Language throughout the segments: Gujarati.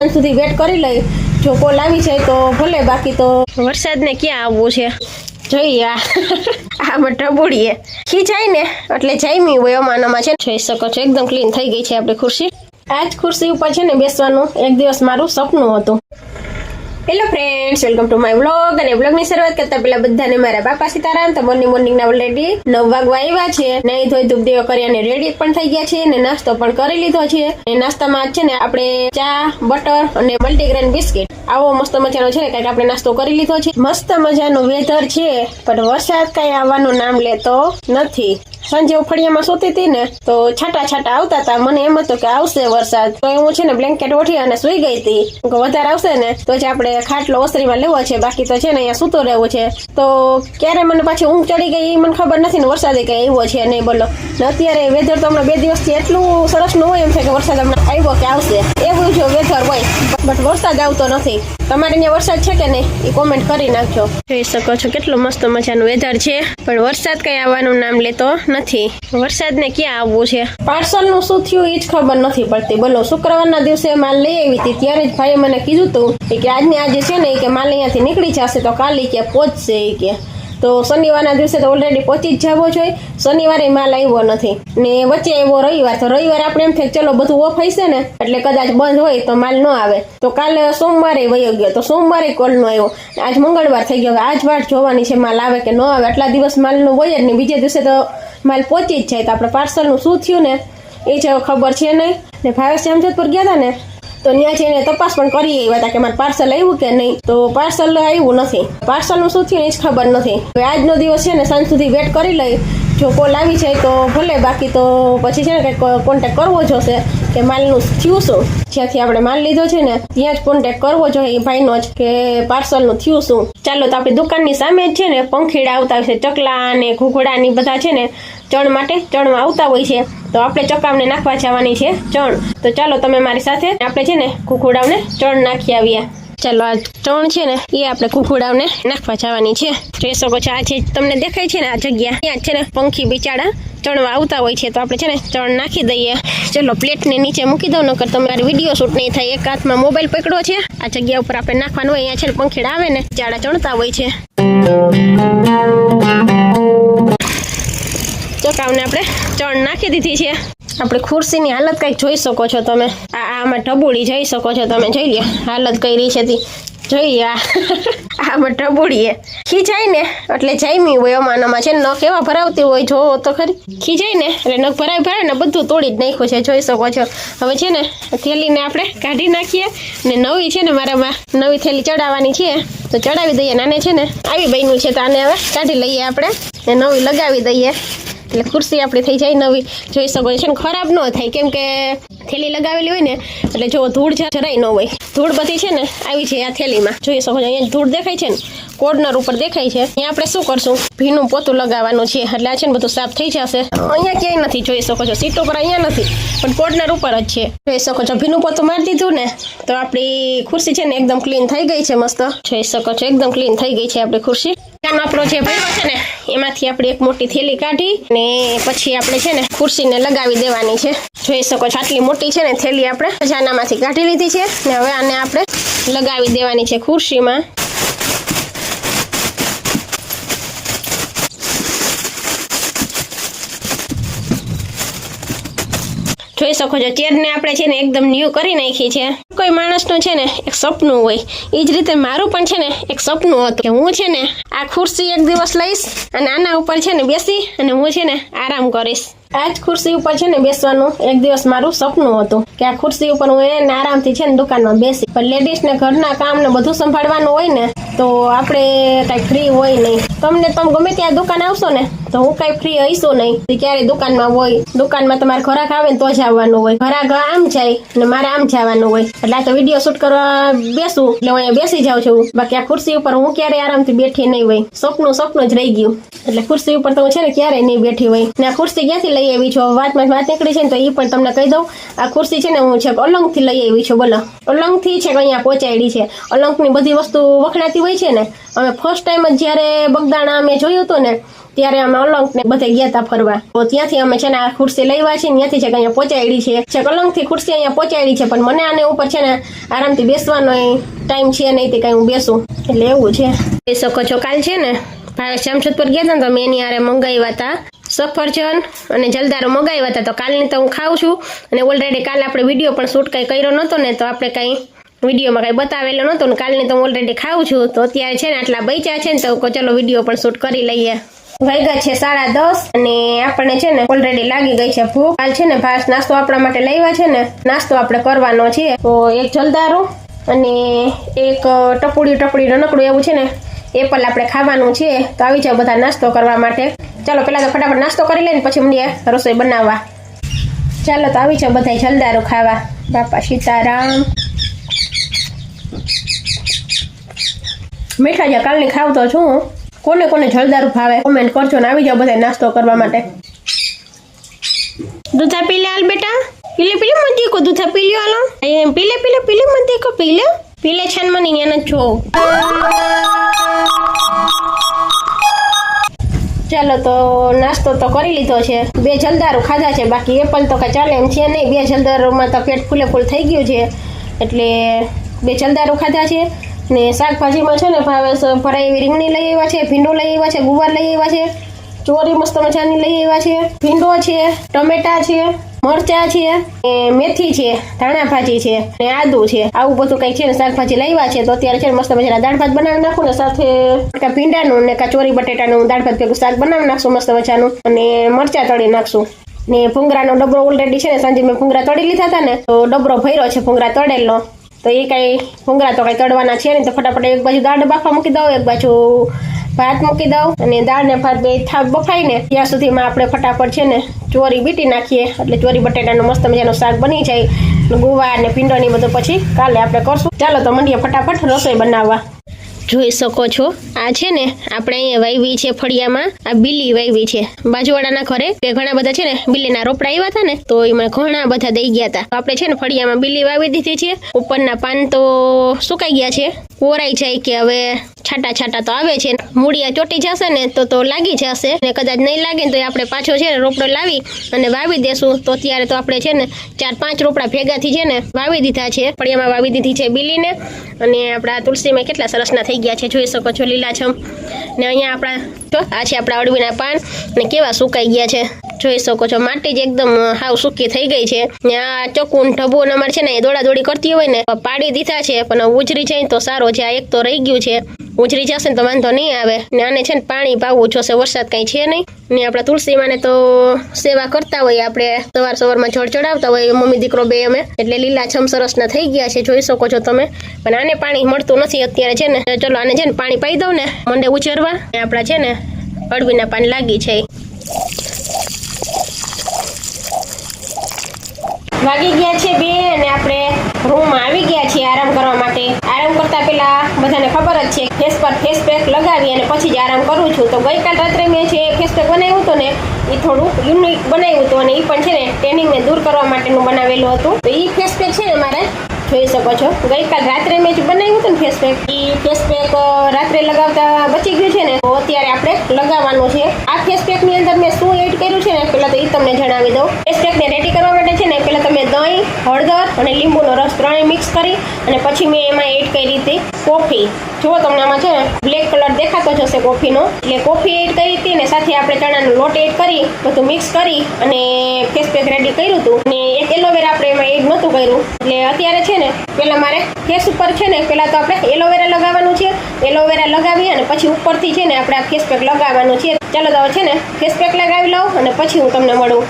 સુધી વેટ કરી લઈ, જો કોલ આવી જાય તો ભલે, બાકી તો વરસાદને ક્યાં આવવું છે જોઈએ. આમાં ટબુડીએ ખીચાય ને એટલે જામી હોય અમાનામાં છે. જોઈ શકો છો એકદમ ક્લીન થઈ ગઈ છે આપણી ખુરશી. આ જ ખુરશી ઉપર છે ને બેસવાનું એક દિવસ મારું સપનું હતું. Hello friends, welcome to my vlog. અને વ્લોગની શરૂઆત કરતા પહેલા બધાને મારા બાપા સીતારામ. તો મોર્નિંગના ઓલરેડી 9 વાગવા આવ્યા છે. નહીં ધોઈ ધૂપ દેવો કરી અને રેડી પણ થઈ ગયા છે અને નાસ્તો પણ કરી લીધો છે. અને નાસ્તામાં છે ને આપણે ચા, બટર અને મલ્ટીગ્રેન બિસ્કિટ આવો મસ્ત મજાનો છે ને કંઈક આપણે નાસ્તો કરી લીધો છે. મસ્ત મજાનું વેધર છે, પણ વરસાદ કઈ આવવાનું નામ લેતો નથી. સાંજે હું ફળિયામાં સૂતી હતી ને તો છાંટા છાંટા આવતા હતા. મને એમ હતું કે આવશે વરસાદ, તો હું છે ને બ્લેન્કેટ ઓઢી અને સુઈ ગઈ હતી. વધારે આવશે ને તો જ આપણે ખાટલો ઓસરીમાં લેવો છે, બાકી તો છે ને અહીંયા સૂતો રહેવું છે. તો ક્યારે મને પાછી ઊંઘ ચડી ગઈ મને ખબર નથી ને વરસાદે કઈ આવ્યો છે નહીં, બોલો. ને અત્યારે વેધર તો હમણાં 2 દિવસથી એટલું સરસ ન હોય એમ છે કે વરસાદ હમણાં આવ્યો કે આવશે એવું જો વેધર હોય, બટ વરસાદ આવતો નથી. તમારે અહીંયા વરસાદ છે કે નહીં એ કોમેન્ટ કરી નાખજો. જોઈ શકો છો કેટલું મસ્ત મજાનું વેધર છે, પણ વરસાદ કઈ આવવાનું નામ લેતો નથી. વરસાદને ક્યાં આવવું છે, પાર્સલ નું શું થયું એ જ ખબર નથી પડતી. બોલો, શુક્રવારના દિવસે માલ લઈ આવી હતી, ત્યારે જ ભાઈએ મને કીધું હતું કે આજે છે ને કે માલ અહીંયાથી નીકળી જશે તો કાલે કે પહોંચશે કે. તો શનિવારના દિવસે તો ઓલરેડી પહોંચી જ જવો જોઈએ. શનિવારે માલ આવ્યો નથી ને વચ્ચે આવ્યો રવિવાર. તો રવિવારે આપણે એમ થાય ચલો બધું ઓફ હશે ને એટલે કદાચ બંધ હોય તો માલ ન આવે. તો કાલે સોમવારે વયો ગયો તો સોમવારે કોલ નો આવ્યો. આજ મંગળવાર થઈ ગયો, આજ વાટ જોવાની છે માલ આવે કે ન આવે. આટલા દિવસ માલનું હોય જ નહીં, બીજે દિવસે તો માલ પહોંચી જ જાય. તો આપણે પાર્સલનું શું થયું ને એ જ ખબર છે નહીં. ને ભાવેશ જામજોધપુર ગયા હતા ને તો ત્યાં જઈને તપાસ પણ કરી આવ્યા હતા કે મારે પાર્સલ આવ્યું કે નહીં. તો પાર્સલ આવ્યું નથી. પાર્સલનું શું થયું એ જ ખબર નથી. હવે આજનો દિવસ છે ને સાંજ સુધી વેટ કરી લઈ, જો કોલ આવી જાય તો ભલે, બાકી તો પછી છે ને કંઈક કોન્ટેક્ટ કરવો જોશે કે માલનું થયું શું. જ્યાંથી આપણે માલ લીધો છે ને ત્યાં જ કોન્ટેક્ટ કરવો જોઈએ એ ભાઈનો જ કે પાર્સલનું થયું શું. ચાલો, તો આપણી દુકાનની સામે જ છે ને પંખીડા આવતા હોય છે, ચકલા અને ઘૂઘડા ની બધા છે ને ચણ માટે ચણમાં આવતા હોય છે. તો આપણે ચકાવને નાખવા જવાની છે ચણ. તો ચાલો તમે મારી સાથે આપણે છે ને ઘૂઘડાઓને ચણ નાખી આવીએ. ચાલો, આ ચણ છે ને એ આપણે ઘૂઘડાઓને નાખવા જવાની છે. જોઈ શકો છો આ છે તમને દેખાય છે ને આ જગ્યા, ત્યાં છે ને પંખી બિચારા ચણવા આવતા હોય છે. તો આપણે છે ને ચણ નાખી દઈએ. ચલો, પ્લેટને નીચે મૂકી દઉં, નકર તમારે વિડીયો શૂટ નહીં થાય. એક હાથમાં મોબાઈલ પકડ્યો છે, આ જગ્યા ઉપર આપણે નાખવાનું હોય. અહીંયા છે ને પંખીડા આવે ને ચાડા ચણતા હોય છે. ચકાવને આપણે ચણ નાખી દીધી છે. આપણે ખુરશીની હાલત કંઈક જોઈ શકો છો તમે. આમાં ઢબુડી જોઈ શકો છો તમે, જોઈ લે હાલત કઈ રહી છે તી. જોઈએ આમાં ઢબુડીએ ખીચાય ને એટલે જામી હોય અમાનામાં છે ને નખ એવા ભરાવતી હોય. જો તો ખરી ખીચાય ને એટલે નખ ભરાય ને બધું તોડી જ નાખ્યું છે, જોઈ શકો છો. હવે છે ને થેલીને આપણે કાઢી નાખીએ ને નવી છે ને મારામાં નવી થેલી ચડાવવાની છે તો ચડાવી દઈએ. નાને છે ને આવી બન્યું છે તો આને હવે કાઢી લઈએ આપણે ને નવી લગાવી દઈએ એટલે ખુરશી આપણી થઈ જાય નવી. જોઈ શકો છો ને ખરાબ ન થાય, કેમ કે થેલી લગાવેલી હોય ને એટલે જો ધૂળ જરાય ન હોય. ધૂળ બધી છે ને આવી છે આ થેલીમાં, જોઈ શકો છો. અહીંયા ધૂળ દેખાય છે ને કોર્નર ઉપર દેખાય છે. અહીંયા આપણે શું કરશું, ભીનું પોતું લગાવવાનું છે એટલે આ છે ને બધું સાફ થઈ જશે. અહીંયા ક્યાંય નથી, જોઈ શકો છો સીટ ઉપર અહીંયા નથી પણ કોર્નર ઉપર જ છે. જોઈ શકો છો ભીનું પોતું મારી દીધું ને તો આપણી ખુરશી છે ને એકદમ ક્લીન થઈ ગઈ છે મસ્ત. જોઈ શકો છો એકદમ ક્લીન થઈ ગઈ છે આપણી ખુરશી. આપણો જે ભર્યો છે ને એમાંથી આપણે એક મોટી થેલી કાઢી ને પછી આપણે છે ને ખુરશીને લગાવી દેવાની છે. જોઈ શકો છો આટલી મોટી છે ને થેલી આપણે ખજાનામાંથી કાઢી લીધી છે ને હવે આને આપણે લગાવી દેવાની છે ખુરશીમાં. જોઈ શકો છો ચેરને આપણે છે ને એકદમ ન્યૂ કરી નાખી છે. કોઈ માણસનું છે ને એક સપનું હોય, એ જ રીતે મારું પણ છે ને એક સપનું હતું કે હું છે ને આ ખુરશી એક દિવસ લઈશ અને આના ઉપર છે ને બેસી અને હું છે ને આરામ કરીશ. આ જ ખુરશી ઉપર છે ને બેસવાનું એક દિવસ મારું સપનું હતું કે આ ખુરશી ઉપર હું એને આરામથી છે ને દુકાનમાં બેસી. પણ લેડીઝ ને ઘરના કામ ને બધું સંભાળવાનું હોય ને તો આપણે કઈ ફ્રી હોય નહીં. તમે ગમે ત્યાં દુકાન આવશો ને તો હું કઈ ફ્રી હઈશું નહીં. ક્યારે દુકાનમાં હોય, દુકાનમાં તમારે ઘરાક આવે ને તો જ આવવાનું હોય. ઘરાક આમ જાય ને મારે આમ જવાનું હોય. એટલે આ તો વિડીયો શૂટ કરવા બેસું એટલે હું અહીંયા બેસી જાઉં છું. બાકી આ ખુરશી ઉપર હું ક્યારે આરામથી બેઠી નહીં હોય. સપનું જ રહી ગયું. એટલે ખુરશી ઉપર તો હું છે ને ક્યારેય નહીં બેઠી હોય. ને આ ખુરશી ક્યાંથી લઈ આવી છો, વાતમાં વાત નીકળી છે ને તો એ પણ તમને કહી દઉં. આ ખુરશી છે ને હું છે અલંગથી લઈ આવી છું. બોલો, અલંગથી છે કે અહીંયા પહોંચાડી છે. અલંગની બધી વસ્તુ વખણાતી હોય છે ને. અમે ફર્સ્ટ ટાઈમ જ જ્યારે બગદાણા અમે જોયું હતું ને ત્યારે અમે અલંગ ને બધે ગયા હતા ફરવા. તો ત્યાંથી અમે છે ને આ ખુરશી લાવ્યા છે, ત્યાંથી છે કે અહીંયા પહોંચાડી છે અલંગથી ખુરશી અહીંયા પહોંચાડી છે, પણ મને આને ઉપર છે ને આરામથી બેસવાનો ટાઈમ છે નહીં તે કઈ હું બેસું, એટલે એવું છે. જોઈ શકો છો કાલ છે ને ભાવેશ જામછોડ ગયા હતા ને તો મેં એની હારે મંગાવ્યા હતા સફરજન અને જલદારો મંગાવ્યા હતા. તો કાલની તો હું ખાઉં છું, અને ઓલરેડી કાલે આપણે વિડીયો પણ શૂટ કંઈ કર્યો નહોતો ને, તો આપણે કંઈ વિડીયોમાં કંઈ બતાવેલો નહોતો ને, કાલની તો હું ઓલરેડી ખાઉં છું. તો અત્યારે છે ને આટલા બચ્યા છે ને તો ચલો વિડીયો પણ શૂટ કરી લઈએ. વાગ્યા છે 10:30 અને આપણને છે ને ઓલરેડી લાગી ગઈ છે ભૂખ. કાલ છે ને ભાસ નાસ્તો આપણા માટે લાવ્યા છે ને, નાસ્તો આપણે કરવાનો છે. તો એક જલદારો અને એક ટપુડી રનકડું એવું છે ને એપલ આપણે ખાવાનું છે. તો આવી જાવ બધા નાસ્તો કરવા માટે. ચાલો પહેલા તો ફટાફટ નાસ્તો કરી લઈને પછી મને રસોઈ બનાવવા. ચાલો તો આવી જાવ બધા જલદારો ખાવા. બાપા સીતારામ. મીઠા જે કાલની ખાવ તો છું. કોને કોને જલદારું ભાવે કોમેન્ટ કરજો ને આવી જાવ બધા નાસ્તો કરવા માટે. દૂધા પી લે હાલ બેટા, પીલે મત દેખો, દૂધા પી લ્યો હાલો. એમ પીલે મત દેખો, પીલે છાન મની ન્યા ન જો. ચાલો તો નાસ્તો તો કરી લીધો છે, 2 જલદારું ખાધા છે, બાકી એપલ તો કઈ ચાલે એમ છે નહીં. 2 જલદારોમાં તો પેટ ફૂલ થઈ ગયું છે, એટલે 2 જલદારું ખાધા છે. ને શાકભાજીમાં છે ને ભાવેશ ભરાઈ રીંગણી લઈ આવ્યા છે, ભીંડો લઈ આવ્યા છે, ગુવાર લઈ આવ્યા છે, ચોરી મસ્ત મજાની લઈ આવ્યા છે, ભીંડો છે, ટમેટા છે, મરચા છે, મેથી છે, ધાણા ભાજી છે ને આદુ છે. આવું બધું કઈ છે ને શાકભાજી લાવ્યા છે. તો અત્યારે છે ને મસ્ત મજાના દાળ ભાત બનાવી નાખું ને સાથે ભીંડાનું ને ચોરી બટેટાનું દાળ ભાત ભેગું શાક બનાવી નાખશું મસ્ત મજાનું, અને મરચા તળી નાખશું. ને ભૂંગરાનો ડબરો ઓલરેડી છે ને સાંજે મેં ભૂંગરા તળી લીધા હતા ને, તો ડબરો ભર્યો છે ભૂંગરા તળેલો. તો એ કઈ ભૂંગરા તો કઈ તળવાના છે ને, તો ફટાફટ એક બાજુ દાળ બાફા મૂકી દઉં, એક બાજુ ભાત મૂકી દઉં, અને દાળ ને ભાત બે થાપ બફાઈ ને ત્યાં સુધીમાં આપણે ફટાફટ છે ને ચોરી બીટી નાખીએ, એટલે ચોરી બટેટાનું મસ્ત મજાનું શાક બની જાય. ગુવાર ને ભીંડો ની બધું પછી કાલે આપણે કરશું. ચાલો તો મંડીએ ફટાફટ રસોઈ બનાવવા. જોઈ શકો છો આ છે ને આપણે અહીંયા વાવી છે ફળિયામાં, આ બીલી વાવી છે બાજુવાળાના ઘરે. કે ઘણા બધા છે ને બીલીના રોપડા આવ્યા હતા ને, તો એમાં ઘણા બધા દઈ ગયા હતા. આપણે છે ને ફળિયામાં બીલી વાવી દીધી છે. ઉપરના પાન તો સુકાઈ ગયા છે, કોરાઈ જાય કે હવે છાટા તો આવે છે. મૂળિયા ચોટી જશે ને તો લાગી જશે, ને કદાચ નહીં લાગે ને તો આપણે પાછો છે ને રોપડો લાવી અને વાવી દેશું. તો અત્યારે તો આપણે છે ને 4-5 રોપડા ભેગાથી છે ને વાવી દીધા છે, ફળિયામાં વાવી દીધી છે બીલીને. અને આપણા તુલસીમાં કેટલા સરસના થઈ ગયા છે, જોઈ શકો છો લીલાછમ. ને અહીંયા આપણા આ છે આપણા અડવીના પાન, ને કેવા સુકાઈ ગયા છે જોઈ શકો છો. માટી જ એકદમ હાવ સૂકી થઈ ગઈ છે. ને આ ચકુન ઢબુ અમારે છે ને એ દોડાદોડી કરતી હોય ને પાડી દીધા છે, પણ ઉજરી જાય તો સારો છે. આ એક તો રહી ગયું છે, ઉજરી જશે ને તો વાંધો નહીં આવે. ને આને છે ને પાણી પાવું જોશે, વરસાદ કઈ છે નહીં. ને આપણા તુલસીમાં ને તો સેવા કરતા હોય આપણે, સવારમાં જળ ચડાવતા હોય મમ્મી દીકરો બે અમે, એટલે લીલાછમ સરસના થઈ ગયા છે જોઈ શકો છો તમે. પણ આને પાણી મળતું નથી અત્યારે છે ને. ચલો આને છે ને પાણી પાઈ દઉં ને મંડે ઉછેરવા. આપણા છે ને અડવીના પાન લાગી છે. વાગી ગયા છે 2 અને આપણે રૂમમાં આવી ગયા છીએ આરામ કરવા માટે. આરામ કરતા પહેલા બધાને ખબર જ છે ફેસ પર ફેસ પેક લગાવી અને પછી જ આરામ કરું છું. તો ગઈકાલ રાત્રે મેં જે ફેસ પેક બનાવ્યું હતું ને એ થોડું યુનિક બનાવ્યું હતું, અને એ પણ છે ને ટેનિંગને દૂર કરવા માટેનું બનાવેલું હતું. તો એ ફેસ પેક છે ને મારે જોઈ શકો છો ગઈકાલ રાત્રે મેં જે બનાવ્યું હતું ને ફેસ પેક, એ ફેસ પેક રાત્રે લગાવતા બચી ગયું છે ને, તો અત્યારે આપણે લગાવવાનું છે. આ ફેસ પેક ની અંદર મેં શું એડ કર્યું છે ને પેલા તો એ તમને જણાવી દઉં. ફેસ પેક ને રેડી કરવા માટે છે ને પેલા તમે દહીં, હળદર અને લીંબુનો રસ ત્રણેય મિક્સ કરી અને પછી મેં એમાં એડ કરી હતી કોફી. જો તમને આમાં છે ને બ્લેક કલર દેખાતો જ હશે કોફીનો, એટલે કોફી એડ કરી હતી ને સાથે આપણે ચણાનો લોટ એડ કરી બધું મિક્સ કરી અને ફેસ પેક રેડી કર્યું હતું. અને એક એલોવેરા આપણે એમાં એડ નહોતું કર્યું, એટલે અત્યારે છે ને પેલા મારે ફેસ ઉપર છે ને પેલા તો આપણે એલોવેરા લગાવવાનું છે. એલોવેરા લગાવી અને પછી ઉપરથી છે ને આપણે આ ફેસ પેક લગાવવાનું છે. ચાલો તો છે ને ફેસ પેક લગાવી લઉં અને પછી હું તમને મળું.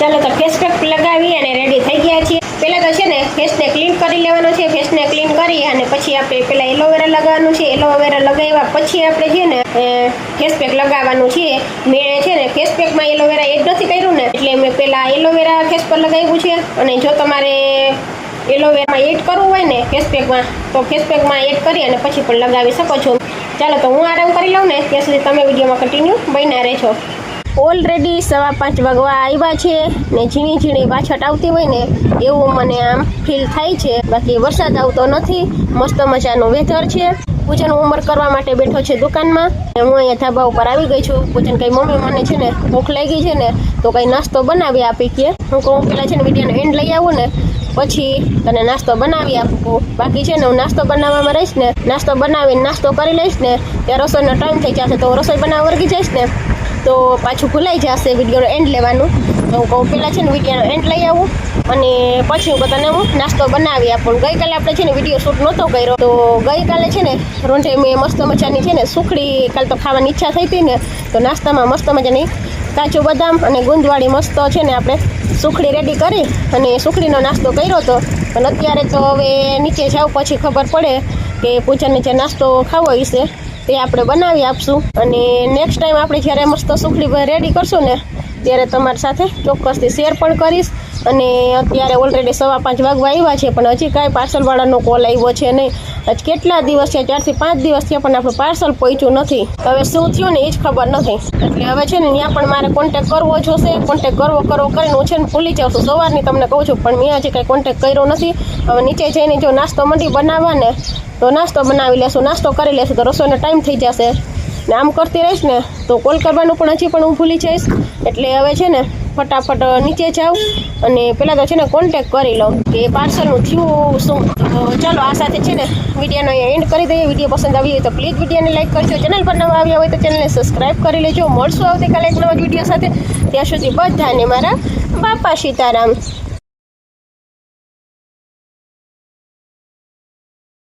ચાલો તો ફેસ પેક લગાવી અને રેડી થઈ ગયા છીએ. પહેલા તો છે ને ફેસને ક્લીન કરી લેવાનો છે. ફેસને ક્લીન કરી અને પછી આપણે પેલા એલોવેરા લગાવવાનું છે. એલોવેરા લગાવ્યા પછી આપણે છે ને ફેસ પેક લગાવવાનું છે. મેં છે ને ફેસ પેકમાં એલોવેરા એડ નથી કર્યું ને, એટલે મેં પેલા એલોવેરા ફેસ પર લગાવ્યું છે. અને જો તમારે એલોવેરામાં એડ કરવું હોય ને ફેસ પેકમાં, તો ફેસ પેકમાં એડ કરી અને પછી પણ લગાવી શકો છો. ચાલો તો હું આરામ કરી લઉં ને ત્યાં સુધી તમે વિડીયોમાં કન્ટિન્યુ બન્યા રહેજો. ઓલરેડી 5:15 વાગવા આવ્યા છે ને ઝીણી ઝીણી પાછળ આવતી હોય ને એવું મને આમ ફીલ થાય છે. બાકી વરસાદ આવતો નથી, મસ્ત મજાનું વેધર છે. પૂજાનું હોમવર્ક કરવા માટે બેઠો છે દુકાનમાં. હું અહીંયા ધાબા ઉપર આવી ગઈ છું. પૂજન કઈ મમ્મી મને છે ને ભૂખ લાગી છે ને તો કઈ નાસ્તો બનાવી આપી કે. હું કહું પેલા છે ને વિડીયોનો એન્ડ લઈ આવું ને પછી તને નાસ્તો બનાવી આપું. બાકી છે ને હું નાસ્તો બનાવવામાં રહીશ ને, નાસ્તો બનાવીને નાસ્તો કરી લઈશ ને ત્યાં રસોઈનો ટાઈમ થઈ જશે તો રસોઈ બનાવવા વર્ગી જઈશ ને તો પાછું ભૂલાઈ જશે વિડીયોનો એન્ડ લેવાનું. તો હું કહું પહેલાં છે ને વિડીયોનો એન્ડ લઈ આવું અને પછી હું તને હું નાસ્તો બનાવી આપું. ગઈકાલે આપણે છે ને વિડીયો શૂટ નહોતો કર્યો તો ગઈકાલે છે ને રોંઢે મેં મસ્ત મજાની છે ને સુખડી કાલે તો ખાવાની ઈચ્છા થઈ હતી ને તો નાસ્તામાં મસ્ત મજાની કાચું બદામ અને ગુંદવાળી મસ્ત છે ને આપણે સુખડી રેડી કરી અને સુખડીનો નાસ્તો કર્યો હતો. પણ અત્યારે તો હવે નીચે જાવ પછી ખબર પડે કે પૂજાને જે નાસ્તો ખાવો હશે તે આપણે બનાવી આપશું. અને નેક્સ્ટ ટાઈમ આપણે જ્યારે મસ્ત સુખડી રેડી કરશું ને ત્યારે તમારી સાથે ચોક્કસથી શેર પણ કરીશ. અને અત્યારે ઓલરેડી 5:15 વાગવા આવ્યા છે પણ હજી કાંઈ પાર્સલવાળાનો કોલ આવ્યો છે નહીં. હજી કેટલા દિવસ છે, 4 થી 5 દિવસ થયા પણ આપણું પાર્સલ પહોંચ્યું નથી. હવે શું થયું ને એ જ ખબર નથી. એટલે હવે છે ને ત્યાં પણ મારે કોન્ટેક કરવો જોશે. કોન્ટેક કરવો કરીને હું છે ને ભૂલી જાઉં છું. સવારની તમને કહું છું પણ મેં હજી કાંઈ કોન્ટેક કર્યો નથી. હવે નીચે જઈને જો નાસ્તો મંડી બનાવવા ને તો નાસ્તો બનાવી લેશું, નાસ્તો કરી લેશું તો રસોઈનો ટાઈમ થઈ જશે. ને આમ કરતી રહીશ ને તો કોલ કરવાનું પણ હજી પણ હું ભૂલી જઈશ. એટલે હવે છે ને ફટાફટ નીચે જાઉં અને પહેલાં તો છે ને કોન્ટેક કરી લઉં કે પાર્સલનું થયું શું. તો ચાલો આ સાથે છે ને વિડીયોનો એન્ડ કરી દઈએ. વિડીયો પસંદ આવી હોય તો પ્લીઝ વિડીયોને લાઈક કરજો. ચેનલ પર નવા આવ્યા હોય તો ચેનલને સબસ્ક્રાઈબ કરી લેજો. મળશું આવતીકાલે એક નવા વિડીયો સાથે. ત્યાં સુધી બધાને મારા બાપા સીતારામ.